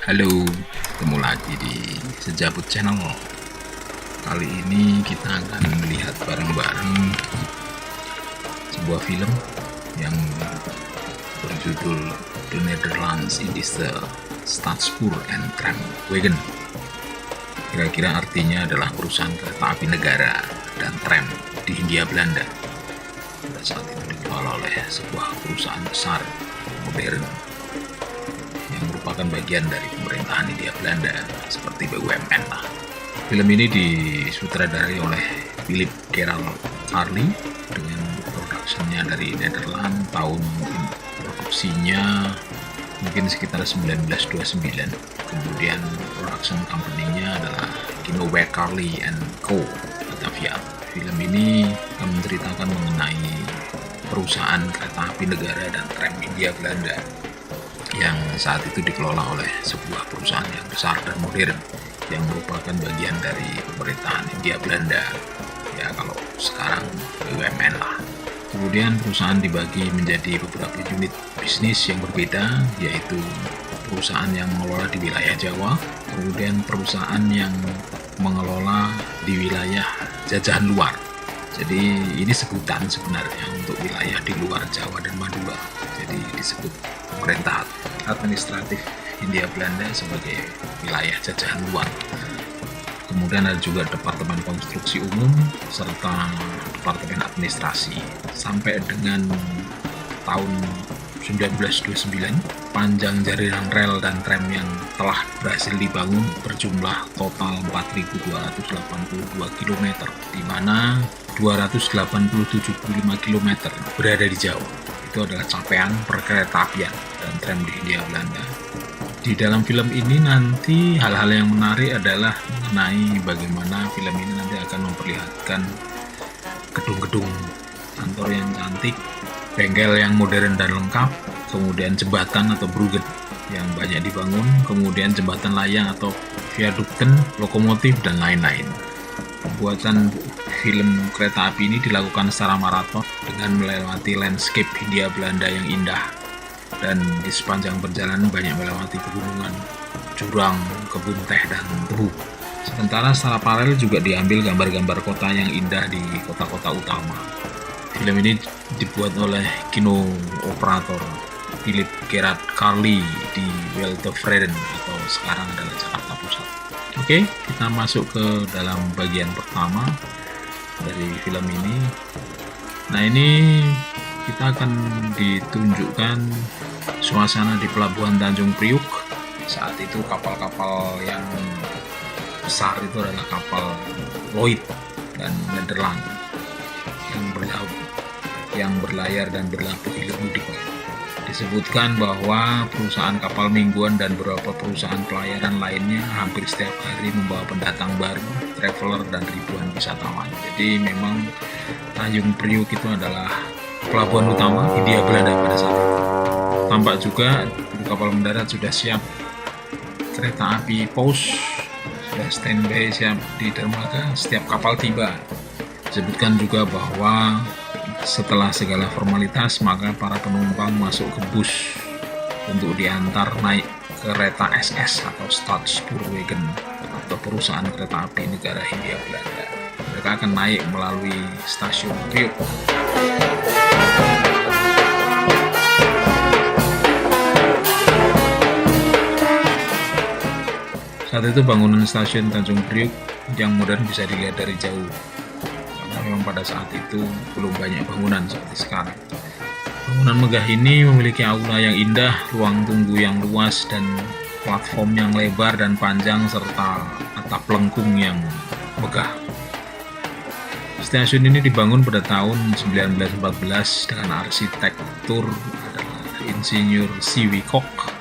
Halo, ketemu lagi di Sejabut Channel. Kali ini kita akan melihat bareng-bareng sebuah film yang berjudul The Netherlands in the Stadspoor and Tramwagen. Kira-kira artinya adalah perusahaan kereta api negara dan tram di Hindia Belanda. Pada saat itu dikelola oleh sebuah perusahaan besar modern yang merupakan bagian dari pemerintahan Hindia Belanda seperti BUMN lah. Film ini disutradarai oleh Philip Gerald Carli dengan produksinya dari Nederland, tahun produksinya mungkin sekitar 1929. Kemudian production company-nya adalah Kinowe Carli and Co. Batavia. Film ini akan menceritakan mengenai perusahaan kereta api negara dan tram Hindia Belanda yang saat itu dikelola oleh sebuah perusahaan yang besar dan modern yang merupakan bagian dari pemerintahan Hindia Belanda, ya kalau sekarang BUMN lah. Kemudian perusahaan dibagi menjadi beberapa unit bisnis yang berbeda, yaitu perusahaan yang mengelola di wilayah Jawa, kemudian perusahaan yang mengelola di wilayah jajahan luar. Jadi ini sebutan sebenarnya untuk wilayah di luar Jawa dan Madura. Jadi disebut pemerintah administratif Hindia Belanda sebagai wilayah jajahan luar. Kemudian ada juga Departemen Konstruksi Umum serta Departemen Administrasi. Sampai dengan tahun 1929, panjang jaringan rel dan tram yang telah berhasil dibangun berjumlah total 4.282 km, di mana 275 km berada di Jawa. Itu adalah capaian perkereta-apian dan tram di Hindia Belanda. Di dalam film ini nanti hal-hal yang menarik adalah mengenai bagaimana film ini nanti akan memperlihatkan gedung-gedung kantor yang cantik, bengkel yang modern dan lengkap, kemudian jembatan atau bruggen yang banyak dibangun, kemudian jembatan layang atau viadukten, lokomotif, dan lain-lain. Pembuatan film kereta api ini dilakukan secara maraton dengan melewati landscape Hindia Belanda yang indah, dan di sepanjang perjalanan banyak melewati pegunungan, jurang, kebun teh, dan tebu. Sementara secara paralel juga diambil gambar-gambar kota yang indah di kota-kota utama. Film ini dibuat oleh kino operator Philip Gerard Carli di Veldhoven atau sekarang adalah Jakarta Pusat. Oke, kita masuk ke dalam bagian pertama dari film ini. Nah, ini kita akan ditunjukkan suasana di Pelabuhan Tanjung Priuk. Saat itu kapal-kapal yang besar itu adalah kapal Lloyd dan Nederland yang berlayar dan berlabuh hilir mudik. Disebutkan bahwa perusahaan kapal mingguan dan beberapa perusahaan pelayaran lainnya hampir setiap hari membawa pendatang baru, traveler, dan ribuan wisatawan. Jadi memang Tanjung Priuk itu adalah pelabuhan utama Hindia Belanda pada saat itu. Tampak juga kapal mendarat sudah siap, kereta api pos sudah standby siap di dermaga setiap kapal tiba. Disebutkan juga bahwa setelah segala formalitas, maka para penumpang masuk ke bus untuk diantar naik kereta SS atau Stadspoorwegen atau perusahaan kereta api negara Hindia Belanda. Mereka akan naik melalui stasiun Priuk. Saat itu bangunan stasiun Tanjung Priuk yang modern bisa dilihat dari jauh. Memang pada saat itu belum banyak bangunan seperti sekarang. Bangunan megah ini memiliki aula yang indah, ruang tunggu yang luas, dan platform yang lebar dan panjang, serta atap lengkung yang megah. Stasiun ini dibangun pada tahun 1914 dengan arsitektur adalah Insinyur C.W. Koch.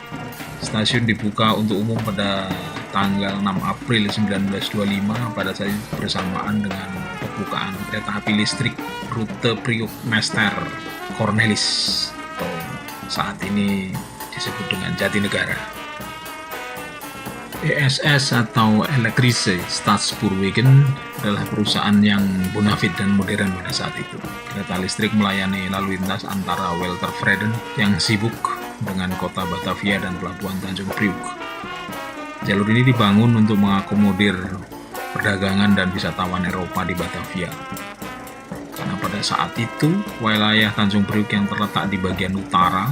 Stasiun dibuka untuk umum pada tanggal 6 April 1925 pada saat bersamaan dengan pembukaan kereta api listrik rute Priuk Mester Cornelis atau saat ini disebut dengan Jatinegara. ESS atau Elektrische Stadspoorwegen adalah perusahaan yang bonafit dan modern pada saat itu. Kereta listrik melayani lalu lintas antara Veldhoven yang sibuk dengan kota Batavia dan pelabuhan Tanjung Priuk. Jalur ini dibangun untuk mengakomodir perdagangan dan wisatawan Eropa di Batavia. Karena pada saat itu, wilayah Tanjung Priok yang terletak di bagian utara,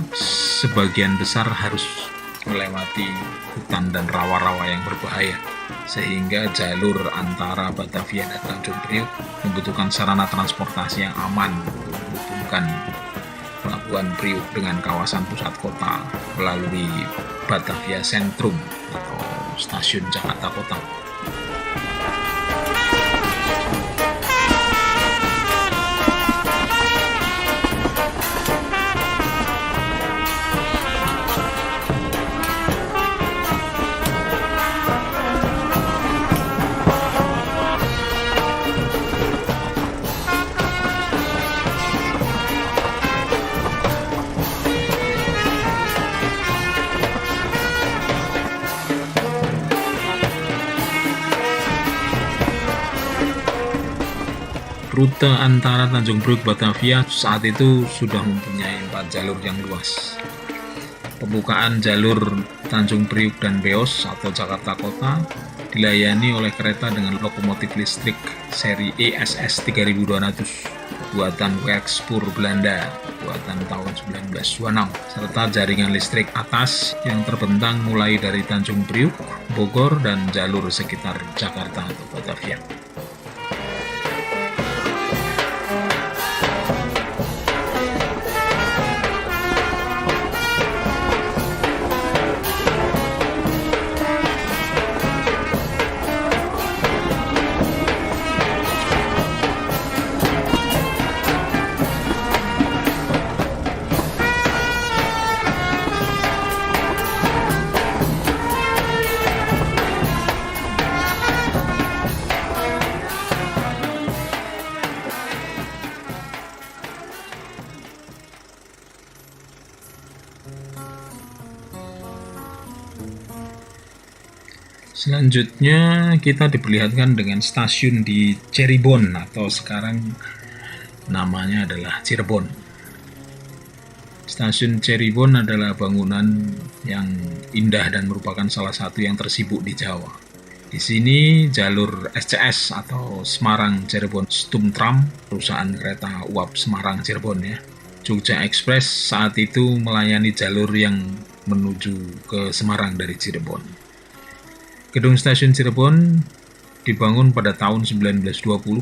sebagian besar harus melewati hutan dan rawa-rawa yang berbahaya. Sehingga jalur antara Batavia dan Tanjung Priok membutuhkan sarana transportasi yang aman untuk menghubungkan Pelabuhan Priok dengan kawasan pusat kota melalui Batavia Sentrum atau Stasiun Jakarta Kota. Rute antara Tanjung Priok Batavia saat itu sudah mempunyai 4 jalur yang luas. Pembukaan jalur Tanjung Priok dan Beos atau Jakarta Kota dilayani oleh kereta dengan lokomotif listrik seri ESS 3200 buatan Werkspur Belanda buatan tahun 1926 serta jaringan listrik atas yang terbentang mulai dari Tanjung Priok, Bogor, dan jalur sekitar Jakarta atau Batavia. Selanjutnya kita diperlihatkan dengan stasiun di Cirebon atau sekarang namanya adalah Cirebon. Stasiun Cirebon adalah bangunan yang indah dan merupakan salah satu yang tersibuk di Jawa. Di sini jalur SCS atau Semarang Cirebon Stumtram, perusahaan kereta uap Semarang Cirebon ya. Jogja Express saat itu melayani jalur yang menuju ke Semarang dari Cirebon. Gedung Stasiun Cirebon dibangun pada tahun 1920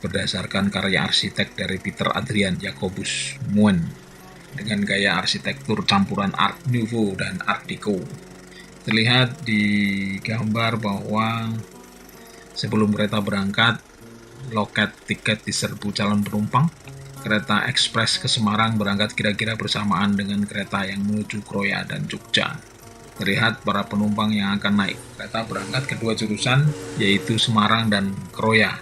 berdasarkan karya arsitek dari Peter Adrian Jacobus Moen dengan gaya arsitektur campuran Art Nouveau dan Art Deco. Terlihat di gambar bahwa sebelum kereta berangkat, loket tiket diserbu calon penumpang. Kereta ekspres ke Semarang berangkat kira-kira bersamaan dengan kereta yang menuju Kroya dan Jogja. Terlihat para penumpang yang akan naik kereta berangkat kedua jurusan, yaitu Semarang dan Kroya.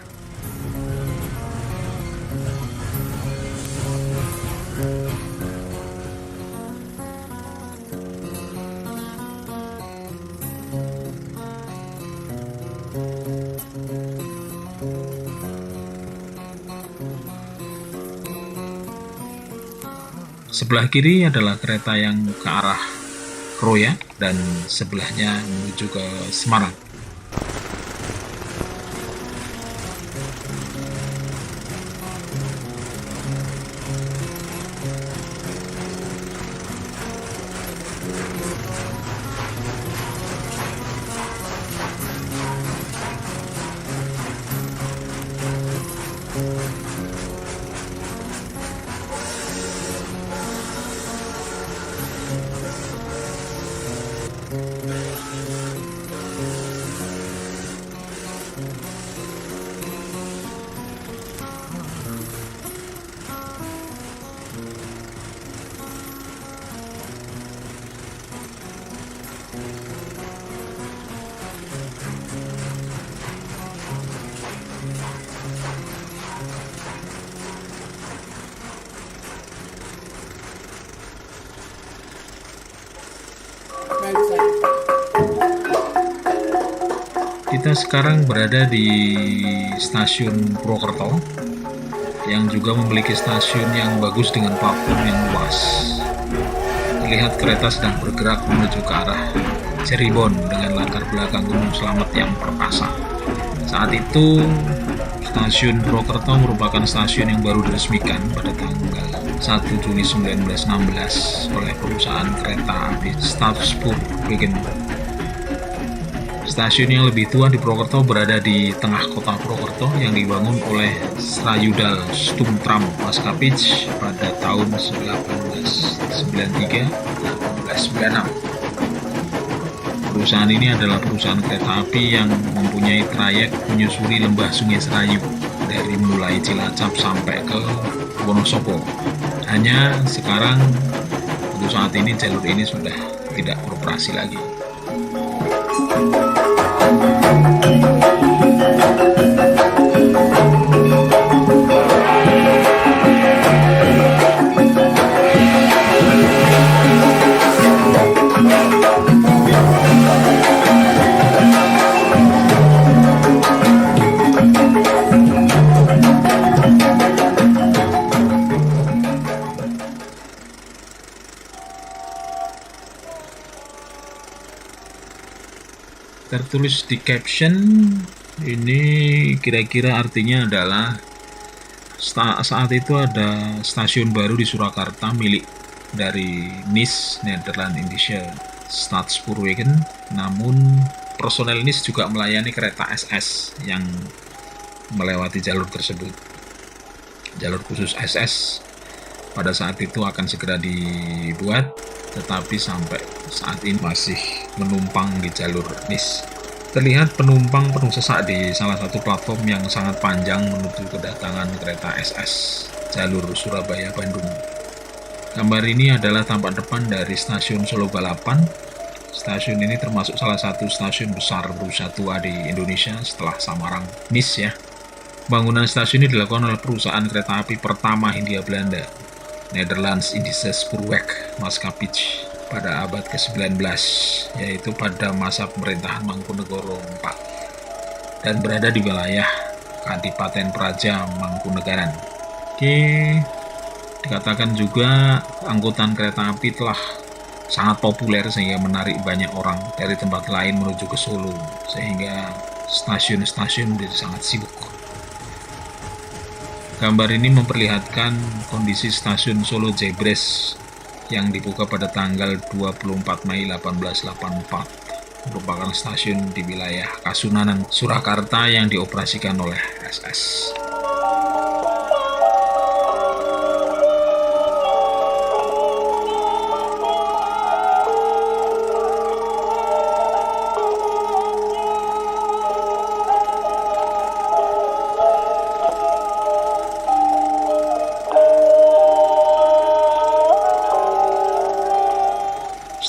Sebelah kiri adalah kereta yang ke arah Kroya dan sebelahnya menuju ke Semarang. Kita sekarang berada di stasiun Purwokerto yang juga memiliki stasiun yang bagus dengan platform yang luas. terlihat kereta sedang bergerak menuju ke arah Cirebon dengan latar belakang Gunung Slamet yang perkasa. Saat itu Stasiun Purwokerto merupakan stasiun yang baru diresmikan pada tanggal 1 Juli 1916 oleh perusahaan kereta api Stadspoorwegen. Stasiun yang lebih tua di Purwokerto berada di tengah kota Purwokerto yang dibangun oleh Srayudal Stumtram Maskapij pada tahun 1893-1896. Perusahaan ini adalah perusahaan kereta api yang mempunyai trayek menyusuri lembah Sungai Serayu dari mulai Cilacap sampai ke Wonosobo. Hanya sekarang untuk saat ini jalur ini sudah tidak beroperasi lagi. Tertulis di caption ini kira-kira artinya adalah saat itu ada stasiun baru di Surakarta milik dari NIS Nederland-Indische Stadspoorwegen, namun personel NIS juga melayani kereta SS yang melewati jalur tersebut. Jalur khusus SS pada saat itu akan segera dibuat, tetapi sampai saat ini masih menumpang di jalur NIS. Terlihat penumpang penuh sesak di salah satu platform yang sangat panjang menuju kedatangan kereta SS jalur Surabaya-Bandung. Gambar ini adalah tampak depan dari stasiun Solo Balapan. Stasiun ini termasuk salah satu stasiun besar berusia tua di Indonesia setelah Samarang NIS ya. Bangunan stasiun ini dilakukan oleh perusahaan kereta api pertama Hindia Belanda, Nederlands-Indische Spoorweg Maskapij, pada abad ke-19, yaitu pada masa pemerintahan Mangkunegoro IV, dan berada di wilayah Kadipaten Praja Mangkunegaran. Dikatakan juga angkutan kereta api telah sangat populer sehingga menarik banyak orang dari tempat lain menuju ke Solo, sehingga stasiun-stasiun menjadi sangat sibuk. Gambar ini memperlihatkan kondisi stasiun Solo Jebres yang dibuka pada tanggal 24 Mei 1884, merupakan stasiun di wilayah Kasunanan, Surakarta yang dioperasikan oleh SS.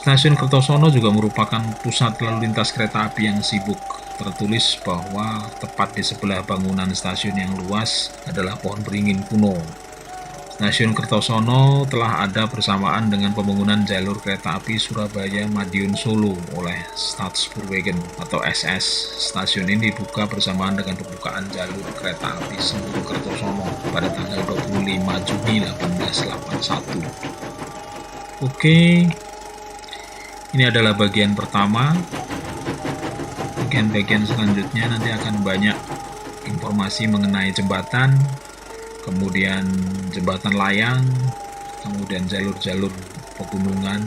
Stasiun Kertosono juga merupakan pusat lalu lintas kereta api yang sibuk. Tertulis bahwa tepat di sebelah bangunan stasiun yang luas adalah pohon beringin kuno. Stasiun Kertosono telah ada bersamaan dengan pembangunan jalur kereta api Surabaya-Madiun Solo oleh Stadspoorwegen atau SS. Stasiun ini dibuka bersamaan dengan pembukaan jalur kereta api Semburu Kertosono pada tanggal 25 Juni 1881. Oke. Ini adalah bagian pertama. Bagian-bagian selanjutnya nanti akan banyak informasi mengenai jembatan, kemudian jembatan layang, kemudian jalur-jalur pegunungan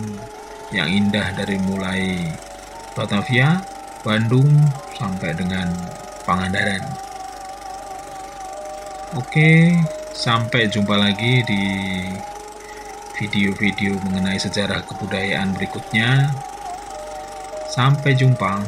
yang indah dari mulai Batavia, Bandung, sampai dengan Pangandaran. Oke, sampai jumpa lagi di video-video mengenai sejarah kebudayaan berikutnya. Sampai jumpa.